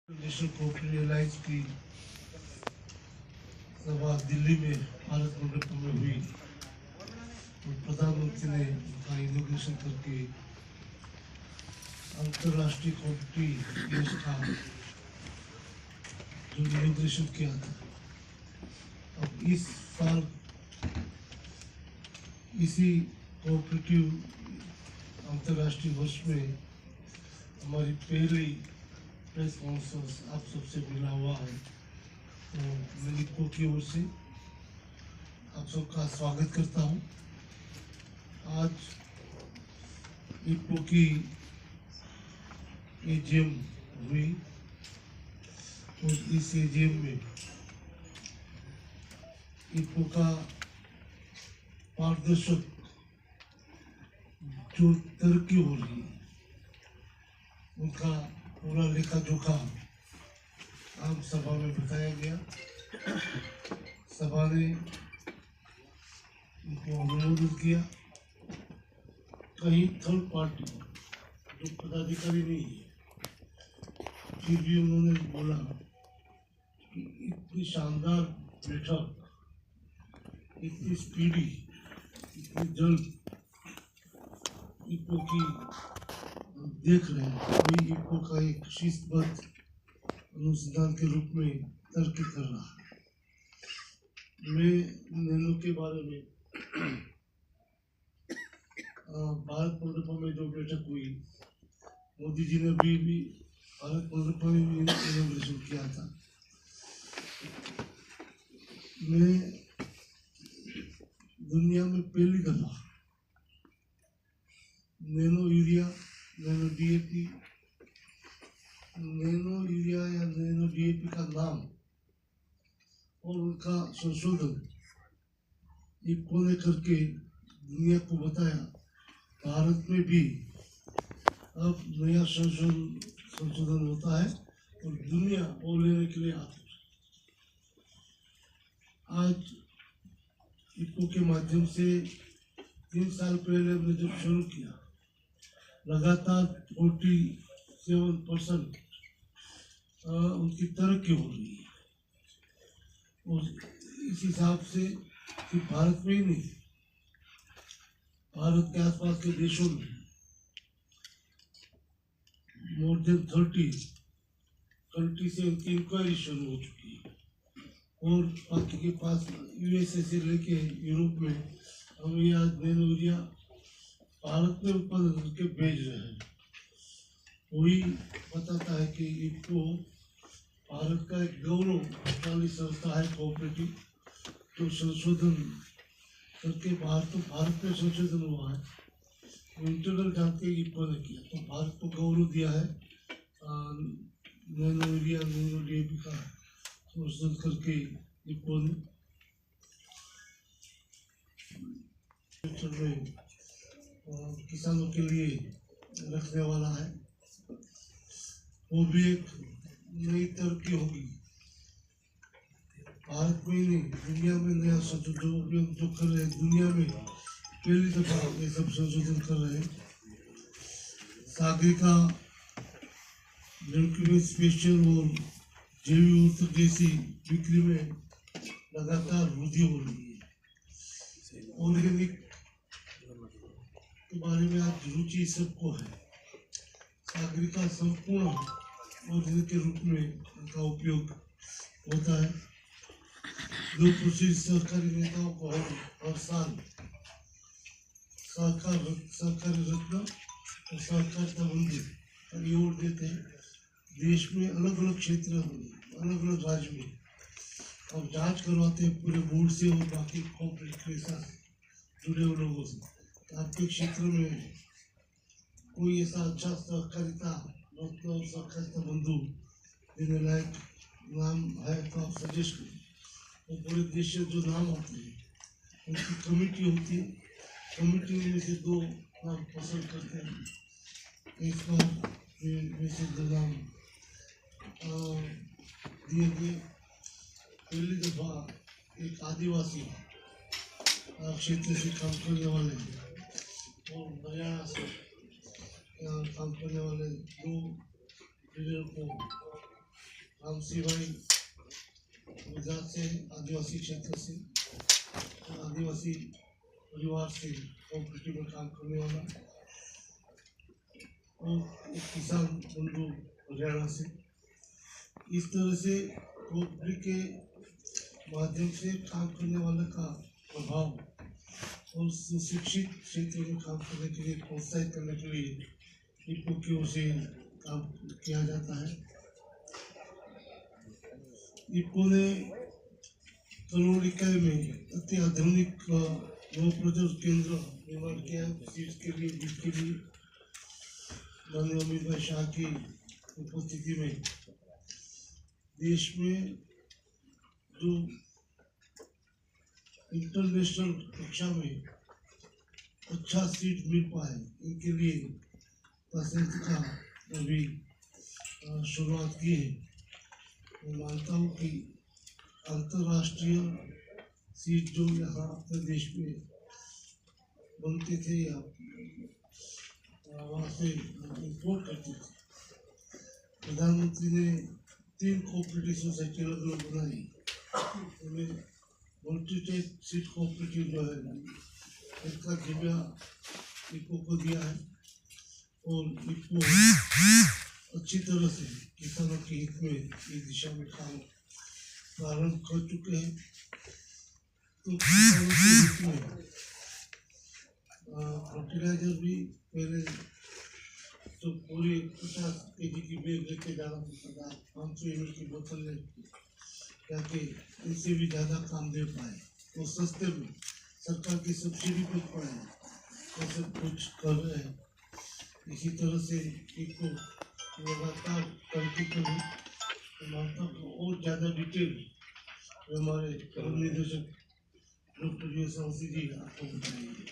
National cooperative Allianz की सभा दिल्ली में भारत मंडपम में हुई और प्रधानमंत्री ने उनका इनोग्रेशन करके अंतर्राष्ट्रीय कोऑपरेटिव देश का जो इनोग्रेशन किया था। अब इस साल इसी कोऑपरेटिव अंतर्राष्ट्रीय वर्ष में हमारी पहली प्रेस कॉन्फ्रेंस आप सबसे मिला हुआ है, तो मैं इको की ओर से आप सबका स्वागत करता हूँ। आज इको की एजीएम हुई और इस एजीएम में इको का पारदर्शक जो तरक्की हो रही है उनका पूरा लेखा जोखा आम सभा में बताया गया। सभा ने उनको अनुमोदन किया। कहीं थर्ड पार्टी जो पदाधिकारी नहीं है फिर भी उन्होंने बोला कि इतनी शानदार बैठक, इतनी स्पीडी, इतनी जल्द इको की देख रहे हैं, कोई इको का एक शिस्तबद्ध अनुसंधान के रूप में तरक्की कर रहा है। मैं नैनो के बारे में भारत मंडपम में जो बैठक हुई, मोदी जी ने भी भारत मंडपम में इनोग्रेशन किया था। मैं दुनिया में पहली दफा nano urea, nano DAP, nano urea या नैनो डीएपी का नाम और उनका संशोधन इको ने करके दुनिया को बताया। भारत में भी अब नया संशोधन होता है और दुनिया वो लेने के लिए आती है। आज इको के माध्यम से 3 साल पहले हमने जब शुरू किया, लगातार 47% उनकी तरक्की हो रही है और इस हिसाब से सिर्फ भारत में ही नहीं, भारत के आसपास के देशों में मोर देन 30 कंट्री से उनकी इंक्वायरी शुरू हो चुकी है और बाकी के पास यूएसए से लेके यूरोप में हम ये आज नैनो यूरिया भारत में उत्पादन करके भेज रहे हैं। वही बताता है कि इको भारत का एक गौरवशाली संस्था है कोऑपरेटिव, जो संशोधन करके भारत में संशोधन हुआ है, इंटरनल जाके इको ने किया, तो भारत को गौरव दिया है। नैनो यूरिया, नैनो डीएपी का संशोधन करके इको ने किसानों के लिए रखने वाला है। वो भी एक नई तरक्की होगी, भारत में ही नहीं दुनिया में नया संशोधन जो कर रहे हैं, दुनिया में पहली दफा ये सब संशोधन कर रहे हैं। सागरिका, स्पेशल और जैविक ऊतक जैसी बिक्री में लगातार वृद्धि हो रही है। ऑर्गेनिक के बारे में आज रुचि सबको है। सागरिका संपूर्ण ऑर्गेनिक के रूप में उनका उपयोग होता है। जो प्रसिद्ध सरकारी नेताओं को हर साल सरकारी रत्न और सहकारिता मंदिर अवार्ड देते हैं। देश में अलग अलग क्षेत्र में, अलग अलग राज्य में अब जांच करवाते हैं पूरे बोर्ड से और बाकी कॉर्पोरेट के साथ जुड़े हुए लोगों से। आपके क्षेत्र में कोई ऐसा अच्छा सहकारिता रत्न और सहकारिता बंधु देने लायक नाम है तो आप सजेस्ट करें। और पूरे देश से जो नाम आते हैं उनकी कमेटी होती है, कमेटी में से 2 नाम पसंद करते हैं। इस बार में से 2 नाम दिए गए। पहली दफा एक आदिवासी क्षेत्र से काम करने वाले और हरियाणा से काम करने वाले 2 लीडर को हम सिवाई गुजरात से, आदिवासी क्षेत्र से, आदिवासी परिवार से कोऑपरेटिव में काम करने वाला, और एक किसान बंधु हरियाणा से। इस तरह से कोऑपरेटिव के माध्यम से काम करने वाले का प्रभाव और सुशिक्षित क्षेत्र में काम करने के लिए प्रोत्साहित करने के लिए इप्को की ओर से काम किया जाता है। इप्को ने करोड़ इकाई में अत्याधुनिक नव प्रजनन केंद्र निर्माण किया है सीड्स के लिए, जिसके लिए माननीय अमित भाई शाह की उपस्थिति में देश में जो इंटरनेशनल कक्षा में अच्छा सीट मिल पाए, इनके लिए पसंद का अभी शुरुआत की है। मैं मानता हूँ कि अंतर्राष्ट्रीय सीट जो यहाँ अपने देश में बनते थे या वहाँ से इम्पोर्ट करते थे, प्रधानमंत्री ने 3 कोऑपरेटिव सोसाइटी अलग अलग बनाई। उन्हें मल्टीटेक सीड कोऑपरेटिव जो है इसका जिम्मा इप्को को दिया है, और इप्को अच्छी तरह से किसानों के हित में इस दिशा में काम प्रारंभ कर चुके हैं। तो किसानों के हित में फर्टिलाइजर भी पहले तो पूरी 50 kg की बैग लेके जाना पड़ता था, 500 ml की बोतल ले, ताकि इनसे भी ज़्यादा काम दे पाए तो सस्ते में सरकार की सब्सिडी पर पाए, ऐसे कुछ कर रहे हैं। इसी तरह से इनको लगातार तरक्की करें। मानता हूँ और ज़्यादा डिटेल हमारे निदेशक डॉक्टर जी आपको बताएंगे।